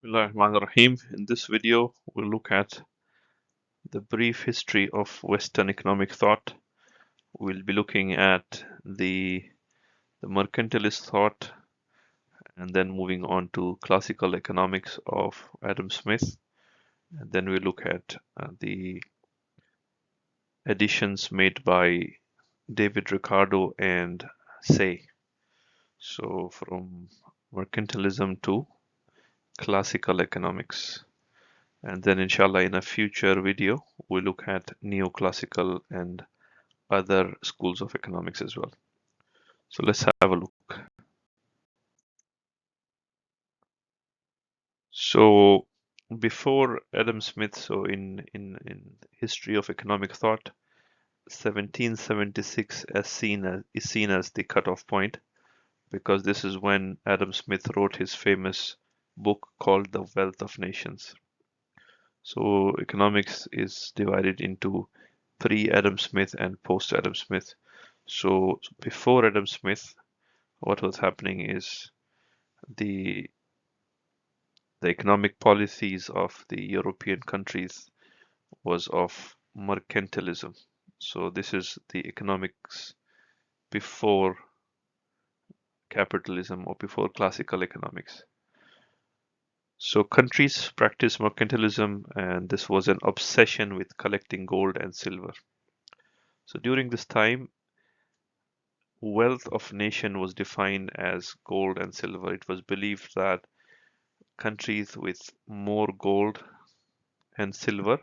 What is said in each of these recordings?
Bismillahirrahmanirrahim. In this video, we'll look at the brief history of Western economic thought. We'll be looking at the mercantilist thought and then moving on to classical economics of Adam Smith. And then we'll look at the additions made by David Ricardo and Say. So from mercantilism to classical economics. And then inshallah in a future video, we'll look at neoclassical and other schools of economics as well. So let's have a look. So before Adam Smith, so in history of economic thought, 1776 is seen as the cutoff point because this is when Adam Smith wrote his famous book called The Wealth of Nations. So economics is divided into pre-Adam Smith and post-Adam Smith. So before Adam Smith, what was happening is the economic policies of the European countries was of mercantilism. So this is the economics before capitalism or before classical economics. So countries practiced mercantilism, and this was an obsession with collecting gold and silver. So during this time, wealth of nation was defined as gold and silver. It was believed that countries with more gold and silver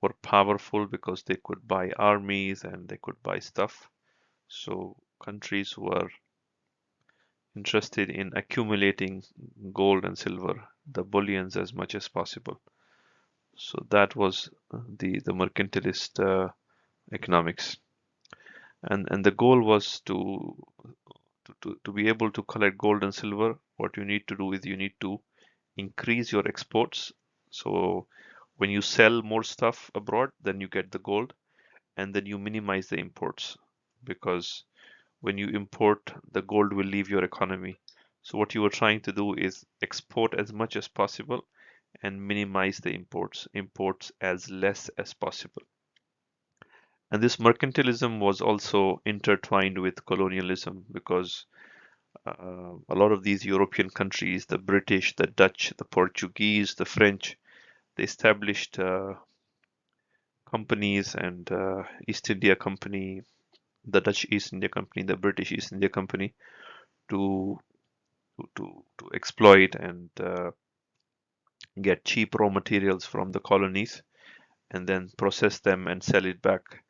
were powerful because they could buy armies and they could buy stuff. So countries were interested in accumulating gold and silver, the bullions, as much as possible. So that was the mercantilist economics, and the goal was to be able to collect gold and silver. What you need to do is you need to increase your exports. So when you sell more stuff abroad, then you get the gold, and then you minimize the imports because when you import, the gold will leave your economy. So what you were trying to do is export as much as possible and minimize the imports as less as possible. And this mercantilism was also intertwined with colonialism because a lot of these European countries, the British, the Dutch, the Portuguese, the French, they established companies and East India Company, the Dutch East India Company, the British East India Company to to exploit and get cheap raw materials from the colonies and then process them and sell it back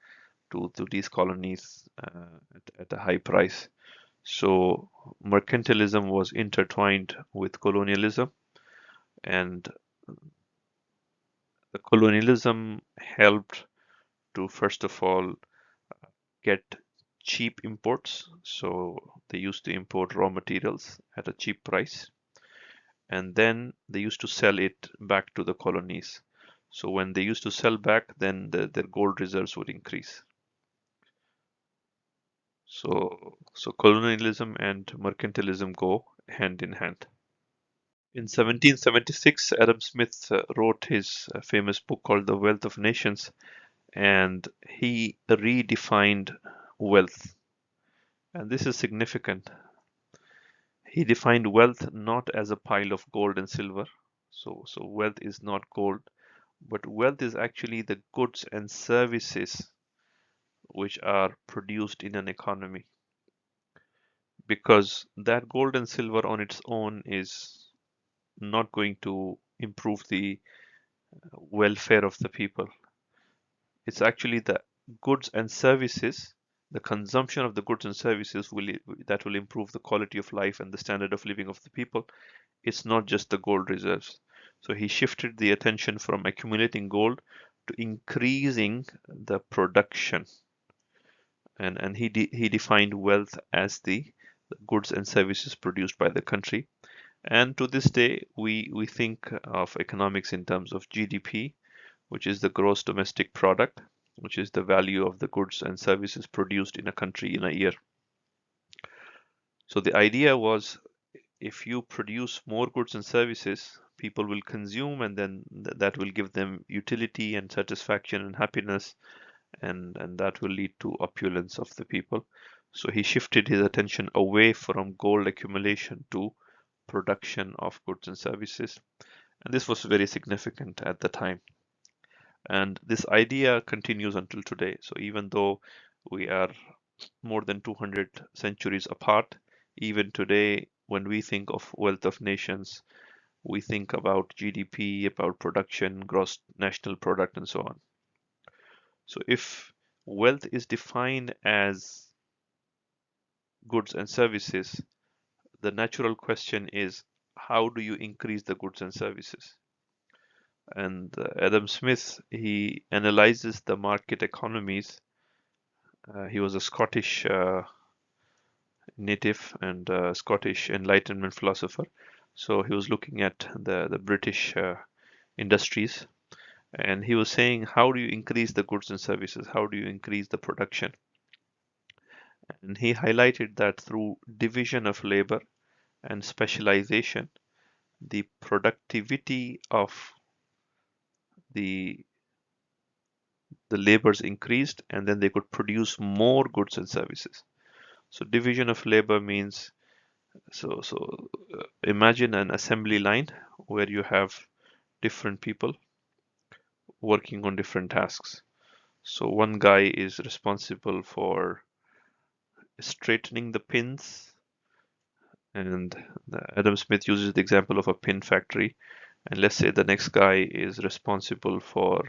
to these colonies at a high price. So mercantilism was intertwined with colonialism, and the colonialism helped to first of all get cheap imports. So they used to import raw materials at a cheap price, and then they used to sell it back to the colonies. So when they used to sell back, then their gold reserves would increase. So colonialism and mercantilism go hand in hand. In 1776, Adam Smith wrote his famous book called The Wealth of Nations, and he redefined wealth. And this is significant. He defined wealth not as a pile of gold and silver. So wealth is not gold, but wealth is actually the goods and services which are produced in an economy. Because that gold and silver on its own is not going to improve the welfare of the people. It's actually the goods and services, the consumption of the goods and services that will improve the quality of life and the standard of living of the people. It's not just the gold reserves. So he shifted the attention from accumulating gold to increasing the production. And he defined wealth as the goods and services produced by the country. And to this day, we think of economics in terms of GDP, which is the gross domestic product, which is the value of the goods and services produced in a country in a year. So the idea was if you produce more goods and services, people will consume, and then that will give them utility and satisfaction and happiness, and that will lead to opulence of the people. So he shifted his attention away from gold accumulation to production of goods and services. And this was very significant at the time. And this idea continues until today. So even though we are more than 200 centuries apart, even today, when we think of wealth of nations, we think about GDP, about production, gross national product, and so on. So if wealth is defined as goods and services, the natural question is, how do you increase the goods and services? And Adam Smith, he analyzes the market economies. He was a Scottish native and Scottish Enlightenment philosopher. So he was looking at the British industries, and he was saying, how do you increase the goods and services? How do you increase the production? And he highlighted that through division of labor and specialization, the productivity of the the labors increased, and then they could produce more goods and services. So division of labor means, imagine an assembly line where you have different people working on different tasks. So one guy is responsible for straightening the pins, and Adam Smith uses the example of a pin factory. And let's say the next guy is responsible for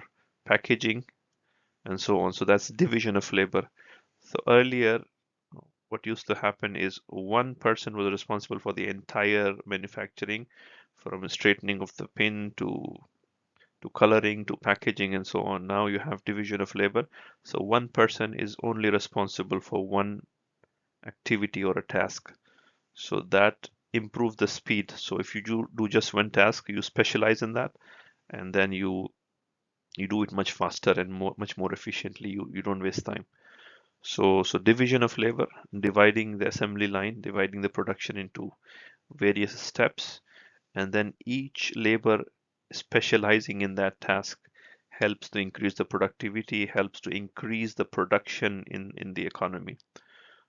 packaging, and so on. So that's division of labor. So earlier, what used to happen is one person was responsible for the entire manufacturing, from straightening of the pin to coloring to packaging and so on. Now you have division of labor. So one person is only responsible for one activity or a task. So that improves the speed. So if you do just one task, you specialize in that, and then you do it much faster and much more efficiently. You don't waste time. So division of labor, dividing the assembly line, dividing the production into various steps, and then each labor specializing in that task helps to increase the productivity, helps to increase the production in the economy.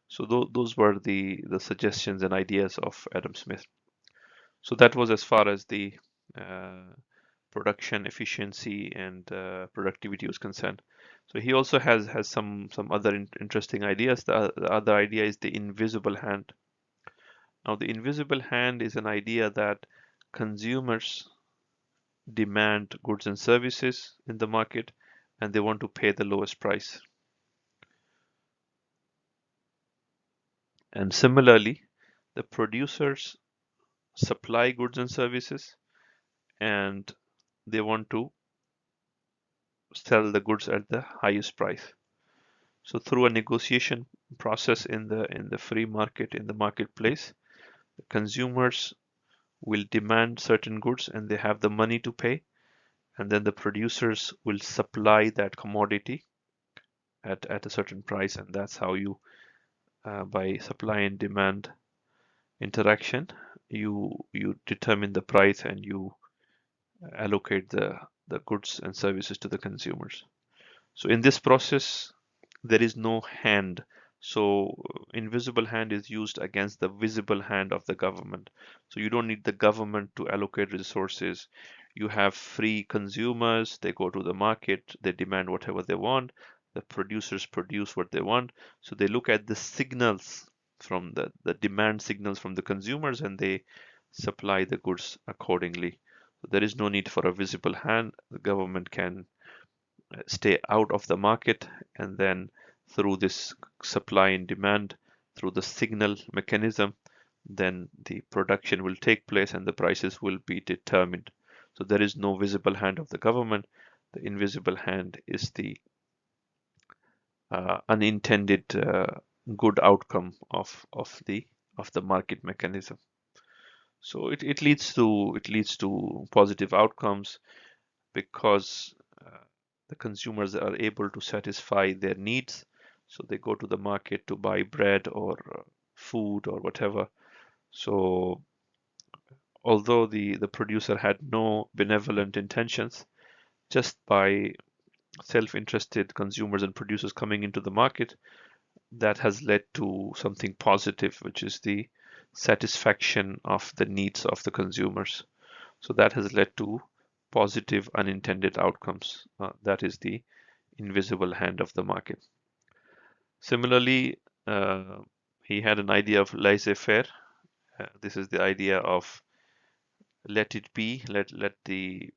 So those were the suggestions and ideas of Adam Smith. So that was as far as the uh, production efficiency and productivity was concerned. So he also has some other interesting ideas. The other idea is the invisible hand. Now, the invisible hand is an idea that consumers demand goods and services in the market, and they want to pay the lowest price. And similarly, the producers supply goods and services, and they want to sell the goods at the highest price. So through a negotiation process in the free market, in the marketplace, the consumers will demand certain goods and they have the money to pay, and then the producers will supply that commodity at a certain price, and that's how you by supply and demand interaction, you determine the price and you allocate the goods and services to the consumers. So in this process, there is no hand. So invisible hand is used against the visible hand of the government. So you don't need the government to allocate resources. You have free consumers, they go to the market, they demand whatever they want. The producers produce what they want. So they look at the signals from the demand signals from the consumers, and they supply the goods accordingly. So there is no need for a visible hand. The government can stay out of the market, and then through this supply and demand, through the signal mechanism, then the production will take place and the prices will be determined. So there is no visible hand of the government. The invisible hand is the unintended good outcome of the market mechanism. So it leads to positive outcomes because the consumers are able to satisfy their needs. So they go to the market to buy bread or food or whatever. So although the producer had no benevolent intentions, just by self-interested consumers and producers coming into the market, that has led to something positive, which is the satisfaction of the needs of the consumers. So that has led to positive unintended outcomes. That is the invisible hand of the market. Similarly, uh, he had an idea of laissez-faire. This is the idea of let it be, let the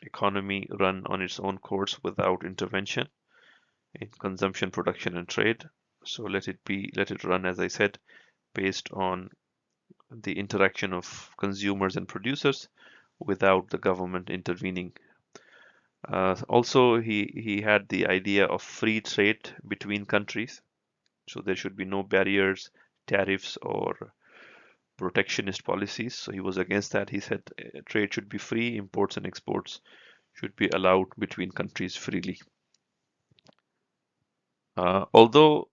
economy run on its own course without intervention in consumption, production, and trade. So let it be, let it run, as I said, based on the interaction of consumers and producers without the government intervening. Also, he had the idea of free trade between countries. So there should be no barriers, tariffs, or protectionist policies. So he was against that. He said trade should be free, imports and exports should be allowed between countries freely. Although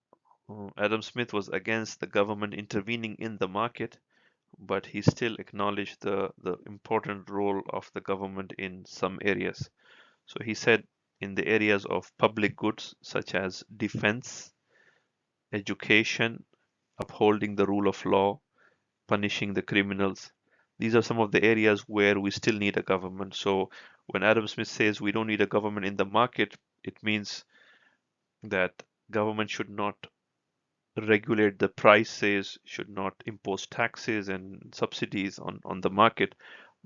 Adam Smith was against the government intervening in the market, but he still acknowledged the important role of the government in some areas. So he said in the areas of public goods such as defense, education, upholding the rule of law, punishing the criminals. These are some of the areas where we still need a government. So when Adam Smith says we don't need a government in the market, it means that government should not regulate the prices, should not impose taxes and subsidies on the market.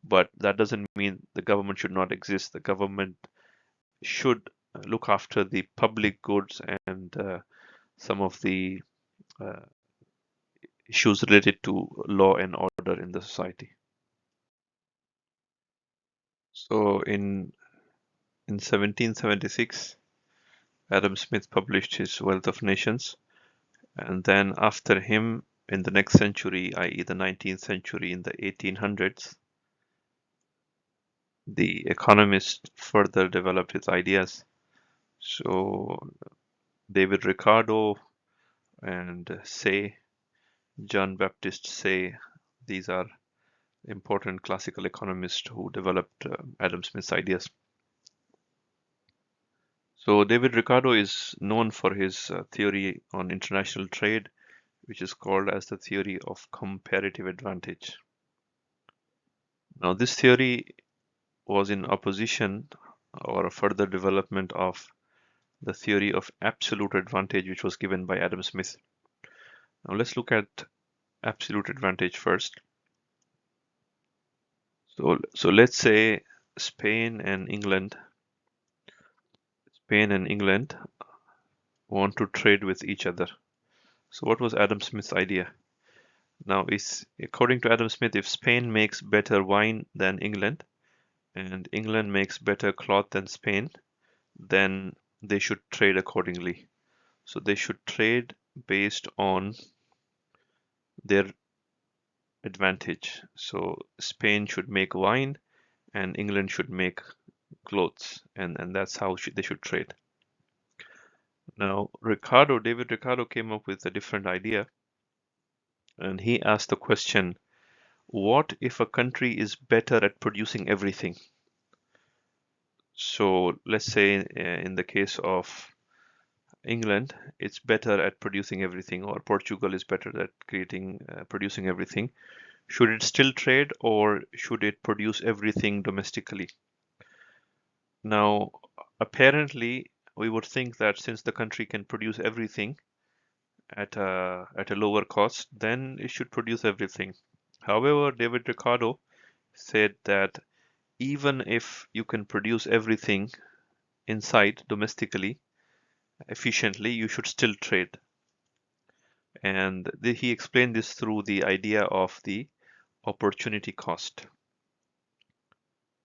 But that doesn't mean the government should not exist. The government should look after the public goods and some of the uh, issues related to law and order in the society. So in 1776, Adam Smith published his Wealth of Nations, and then after him, in the next century, i.e., the 19th century, in the 1800s, the economist further developed his ideas. So David Ricardo and Say, John Baptist Say, these are important classical economists who developed Adam Smith's ideas. So David Ricardo is known for his theory on international trade, which is called as the theory of comparative advantage. Now, this theory was in opposition or a further development of the theory of absolute advantage, which was given by Adam Smith. Now, let's look at absolute advantage first. So let's say Spain and England want to trade with each other. So what was Adam Smith's idea? Now, according to Adam Smith, if Spain makes better wine than England and England makes better cloth than Spain, then they should trade accordingly. So they should trade based on their advantage. So Spain should make wine and England should make clothes, and that's how they should trade. Now, David Ricardo came up with a different idea, and he asked the question, what if a country is better at producing everything? So let's say in the case of England, it's better at producing everything, or Portugal is better at producing everything. Should it still trade, or should it produce everything domestically? Now, apparently, we would think that since the country can produce everything at a lower cost, then it should produce everything. However, David Ricardo said that even if you can produce everything inside domestically efficiently, you should still trade. And he explained this through the idea of the opportunity cost.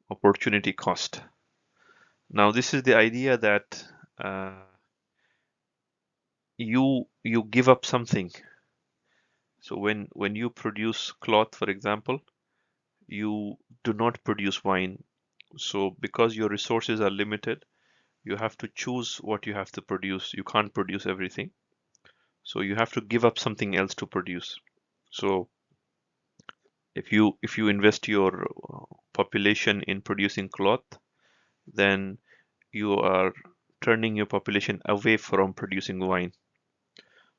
Opportunity cost. Now, this is the idea that you give up something. So when you produce cloth, for example, you do not produce wine. So because your resources are limited, you have to choose what you have to produce. You can't produce everything. So you have to give up something else to produce. So If you invest your population in producing cloth, then you are turning your population away from producing wine.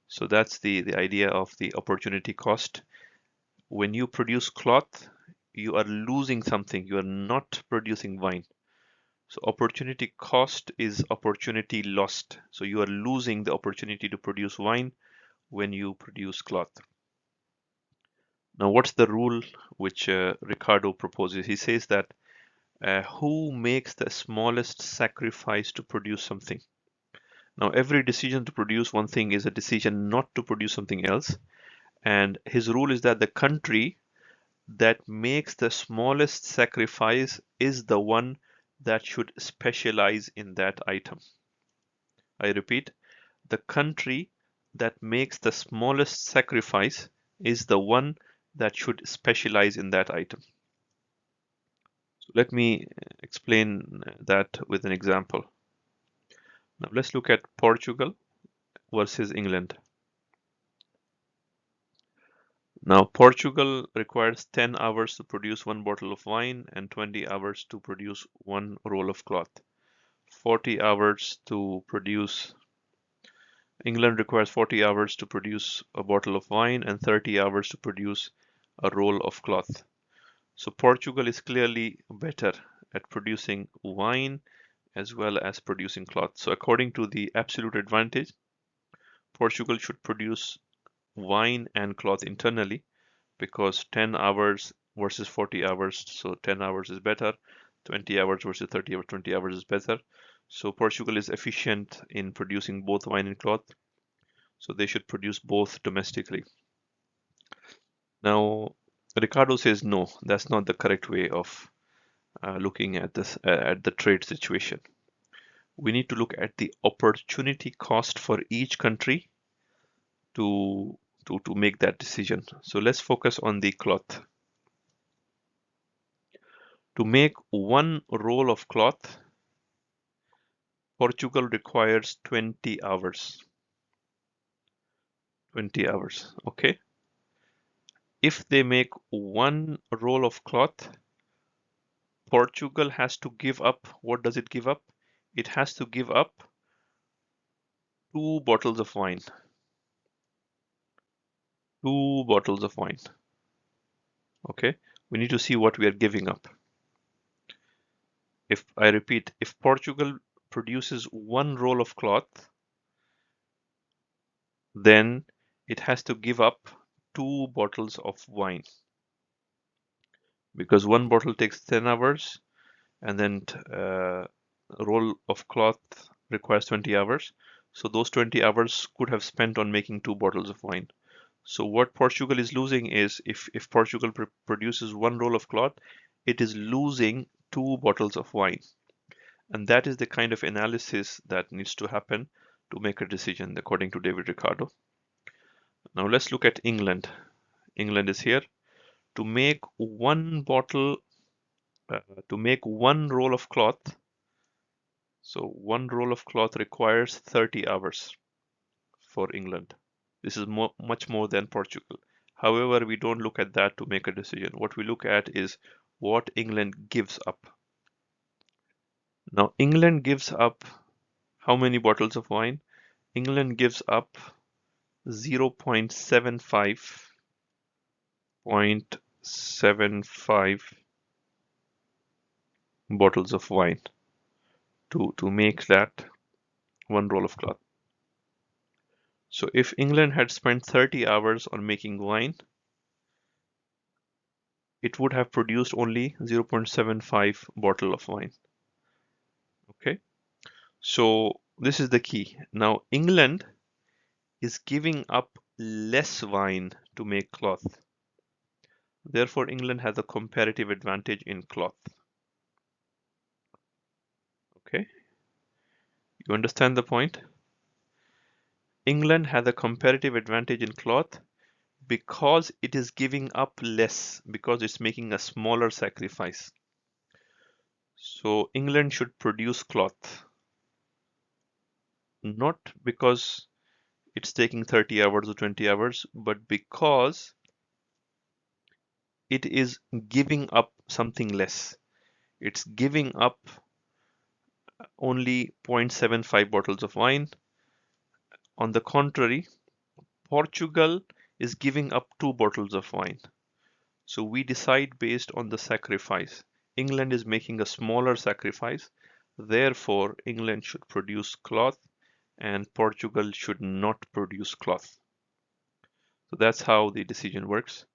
So that's the idea of the opportunity cost. When you produce cloth, you are losing something. You are not producing wine. So opportunity cost is opportunity lost. So you are losing the opportunity to produce wine when you produce cloth. Now, what's the rule which Ricardo proposes? He says that who makes the smallest sacrifice to produce something? Now, every decision to produce one thing is a decision not to produce something else. And his rule is that the country that makes the smallest sacrifice is the one that should specialize in that item. I repeat, the country that makes the smallest sacrifice is the one that should specialize in that item. So let me explain that with an example. Now let's look at Portugal versus England. Now Portugal requires 10 hours to produce one bottle of wine and 20 hours to produce one roll of cloth. 40 hours to produce England requires 40 hours to produce a bottle of wine and 30 hours to produce a roll of cloth. So Portugal is clearly better at producing wine as well as producing cloth. So according to the absolute advantage, Portugal should produce wine and cloth internally because 10 hours versus 40 hours, so 10 hours is better, 20 hours versus 30 hours, 20 hours is better. So Portugal is efficient in producing both wine and cloth, so they should produce both domestically. Now, Ricardo says no, that's not the correct way of looking at this at the trade situation. We need to look at the opportunity cost for each country to to make that decision. So let's focus on the cloth. To make one roll of cloth, Portugal requires 20 hours. 20 hours, okay? If they make one roll of cloth, Portugal has to give up. What does it give up? It has to give up 2 bottles of wine. 2 bottles of wine. Okay, we need to see what we are giving up. If I repeat, if Portugal produces one roll of cloth, then it has to give up 2 bottles of wine because one bottle takes 10 hours and then a roll of cloth requires 20 hours. So those 20 hours could have spent on making 2 bottles of wine. So what Portugal is losing is if Portugal produces one roll of cloth, it is losing 2 bottles of wine. And that is the kind of analysis that needs to happen to make a decision, according to David Ricardo. Now let's look at England. England is here. To make one bottle, to make one roll of cloth, so one roll of cloth requires 30 hours for England. This is much more than Portugal. However, we don't look at that to make a decision. What we look at is what England gives up. Now, England gives up how many bottles of wine? England gives up 0.75 bottles of wine to make that one roll of cloth. So if England had spent 30 hours on making wine, it would have produced only 0.75 bottle of wine. Okay, so this is the key. Now England is giving up less wine to make cloth. Therefore, England has a comparative advantage in cloth. Okay, you understand the point? England has a comparative advantage in cloth because it is giving up less, because it's making a smaller sacrifice. So England should produce cloth, not because it's taking 30 hours or 20 hours, but because it is giving up something less. It's giving up only 0.75 bottles of wine. On the contrary, Portugal is giving up 2 bottles of wine. So we decide based on the sacrifice. England is making a smaller sacrifice. Therefore, England should produce cloth and Portugal should not produce cloth. So that's how the decision works.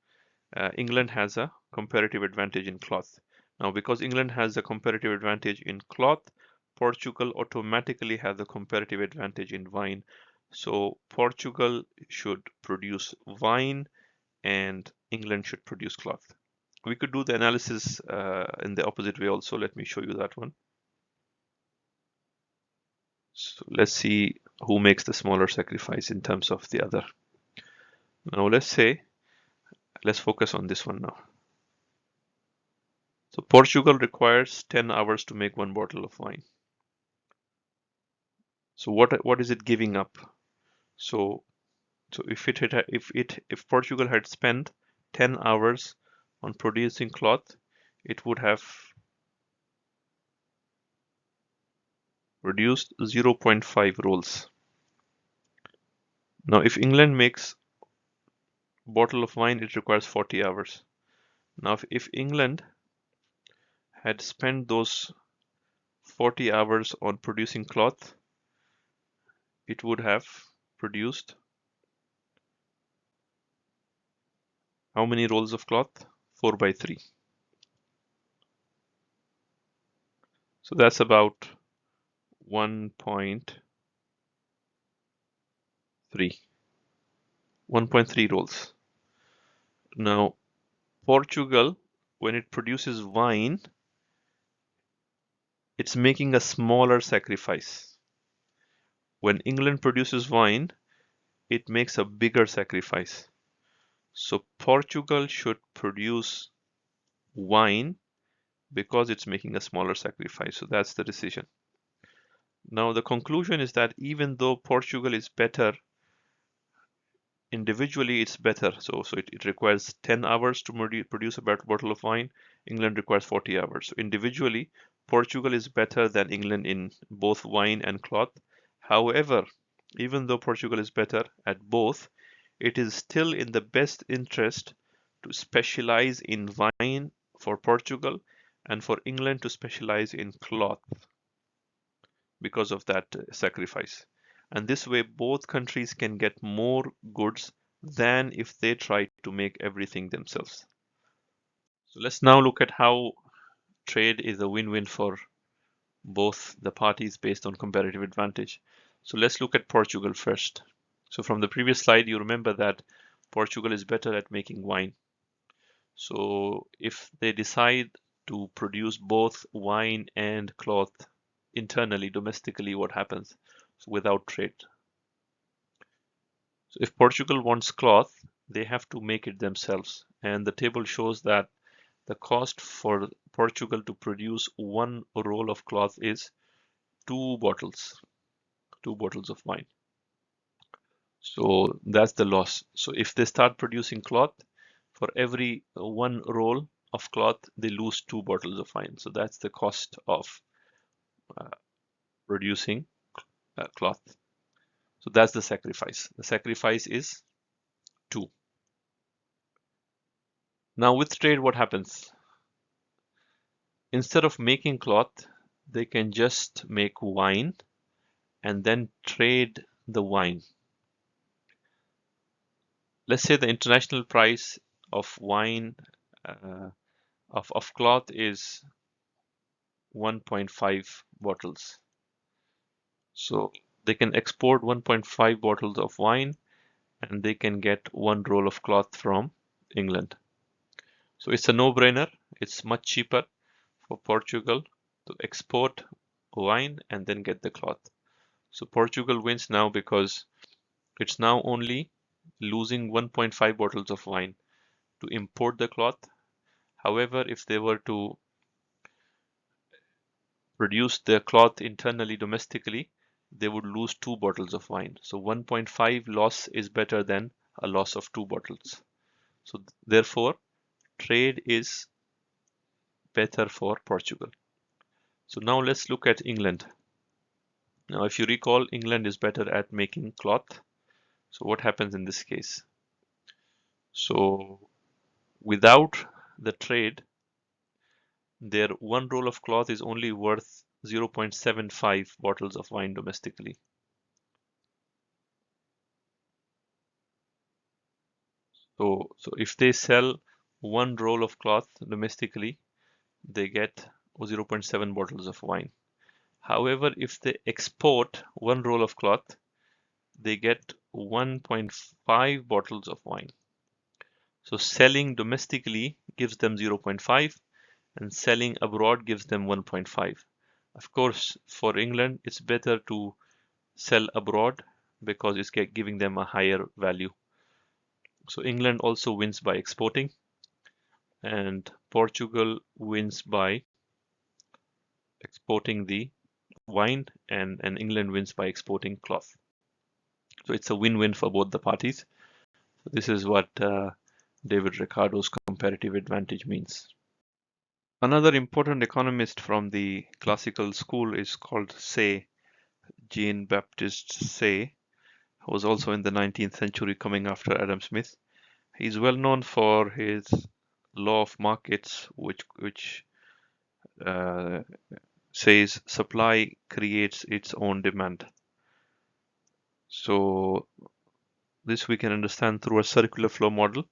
England has a comparative advantage in cloth. Now, because England has a comparative advantage in cloth, Portugal automatically has a comparative advantage in wine. So Portugal should produce wine and England should produce cloth. We could do the analysis in the opposite way also. Let me show you that one. So let's see who makes the smaller sacrifice in terms of the other. Now let's focus on this one now. So Portugal requires 10 hours to make 1 bottle of wine. So what is it giving up? So if Portugal had spent 10 hours on producing cloth, it would have produced 0.5 rolls. Now if England makes a bottle of wine, it requires 40 hours. Now if England had spent those 40 hours on producing cloth, it would have produced how many rolls of cloth? 4 by 3. So that's about 1.3 rolls. Now Portugal, when it produces wine, it's making a smaller sacrifice. When England produces wine, it makes a bigger sacrifice. So Portugal should produce wine because it's making a smaller sacrifice. So that's the decision. Now the conclusion is that even though Portugal is better individually, it's better. So it requires 10 hours to produce a bottle of wine. England requires 40 hours. So individually, Portugal is better than England in both wine and cloth. However, even though Portugal is better at both, it is still in the best interest to specialize in wine for Portugal and for England to specialize in cloth because of that sacrifice. And this way, both countries can get more goods than if they try to make everything themselves. So let's now look at how trade is a win-win for both the parties based on comparative advantage. So let's look at Portugal first. So from the previous slide, you remember that Portugal is better at making wine. So if they decide to produce both wine and cloth internally, domestically, what happens? So without trade. So if Portugal wants cloth, they have to make it themselves. And the table shows that the cost for Portugal to produce 1 roll of cloth is 2 bottles of wine. So that's the loss. So if they start producing cloth, for every 1 roll of cloth, they lose 2 bottles of wine. So that's the cost of producing cloth. So that's the sacrifice. The sacrifice is 2. Now with trade, what happens? Instead of making cloth, they can just make wine and then trade the wine. Let's say the international price of wine of cloth is 1.5 bottles. So they can export 1.5 bottles of wine and they can get 1 roll of cloth from England. So it's a no-brainer. It's much cheaper for Portugal to export wine and then get the cloth. So Portugal wins now because it's now only losing 1.5 bottles of wine to import the cloth. However, if they were to produce the cloth internally domestically, they would lose 2 bottles of wine. So 1.5 loss is better than a loss of 2 bottles. So therefore, trade is better for Portugal. So now let's look at England. Now, if you recall, England is better at making cloth. So what happens in this case? So without the trade, their one roll of cloth is only worth 0.75 bottles of wine domestically. So if they sell one roll of cloth domestically, they get 0.7 bottles of wine. However, if they export one roll of cloth, they get 1.5 bottles of wine. So selling domestically gives them 0.5 and selling abroad gives them 1.5. Of course, for England, it's better to sell abroad because it's giving them a higher value. So England also wins by exporting, and Portugal wins by exporting the wine, and England wins by exporting cloth. So it's a win-win for both the parties. So this is what David Ricardo's comparative advantage means. Another important economist from the classical school is called Say, Jean-Baptiste Say, who was also in the 19th century coming after Adam Smith. He's well known for his law of markets, which uh, says supply creates its own demand. So this we can understand through a circular flow model.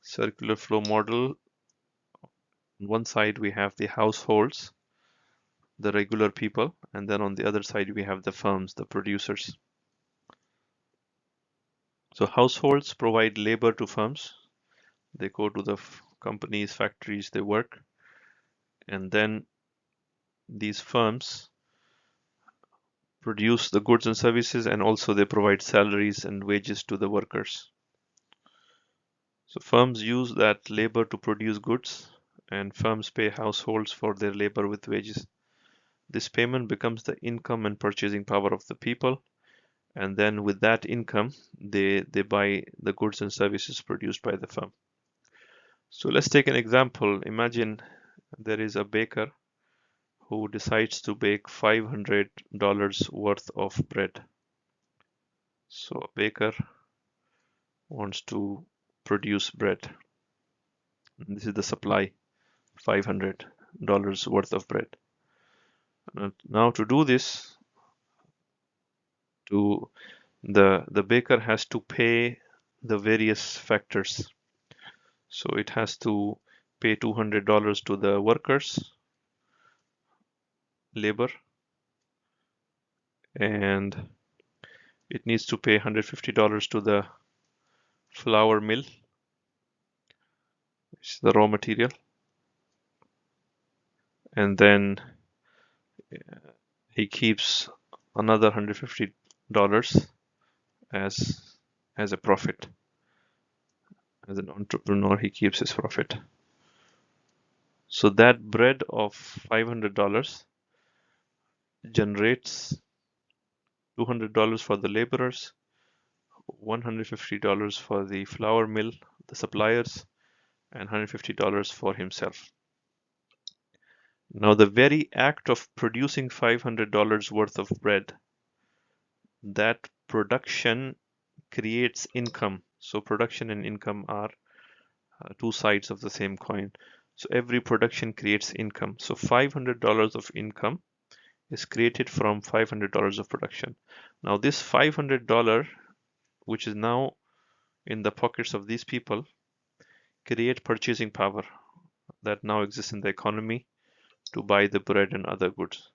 Circular flow model, on one side we have the households, the regular people, and then on the other side we have the firms, the producers. So households provide labor to firms. They go to the companies, factories, they work, and then these firms produce the goods and services, and also they provide salaries and wages to the workers. So firms use that labor to produce goods, and firms pay households for their labor with wages. This payment becomes the income and purchasing power of the people, and then with that income, they buy the goods and services produced by the firm. So let's take an example. Imagine there is a baker who decides to bake $500 worth of bread. So a baker wants to produce bread. This is the supply, $500 worth of bread. Now to do this, to the baker has to pay the various factors. So it has to pay $200 to the workers, labor, and it needs to pay $150 to the flour mill, which is the raw material, and then he keeps another $150 as a profit. As an entrepreneur, he keeps his profit. So that bread of $500 generates $200 for the laborers, $150 for the flour mill, the suppliers, and $150 for himself. Now, the very act of producing $500 worth of bread, that production creates income. So production and income are two sides of the same coin. So every production creates income. So $500 of income is created from $500 of production. Now this $500, which is now in the pockets of these people, create purchasing power that now exists in the economy to buy the bread and other goods.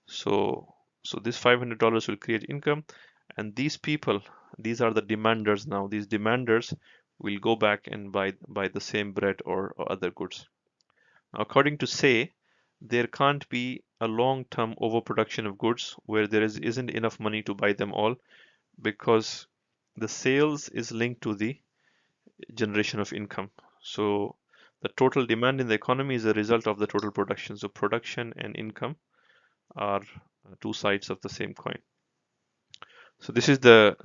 So this $500 will create income, and these people, these are the demanders now. These demanders will go back and buy the same bread or other goods. Now, according to Say, there can't be a long-term overproduction of goods where there isn't enough money to buy them all, because the sales is linked to the generation of income. So the total demand in the economy is a result of the total production. So production and income are two sides of the same coin. So this is the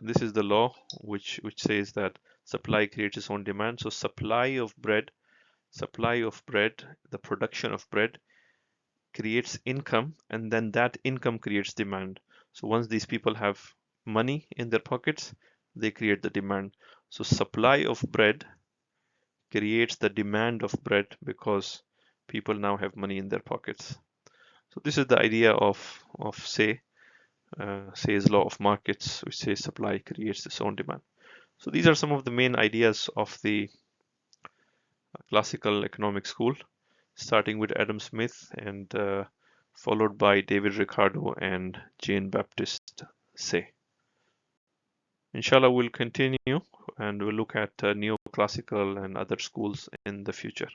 law which says that supply creates its own demand. So supply of bread Supply of bread, the production of bread, creates income, and then that income creates demand. So once these people have money in their pockets, they create the demand. So supply of bread creates the demand of bread because people now have money in their pockets. So this is the idea of Say's law of markets, which says supply creates its own demand. So these are some of the main ideas of the classical economic school, starting with Adam Smith and followed by David Ricardo and Jean Baptiste Say. Inshallah, we'll continue and we'll look at neoclassical and other schools in the future.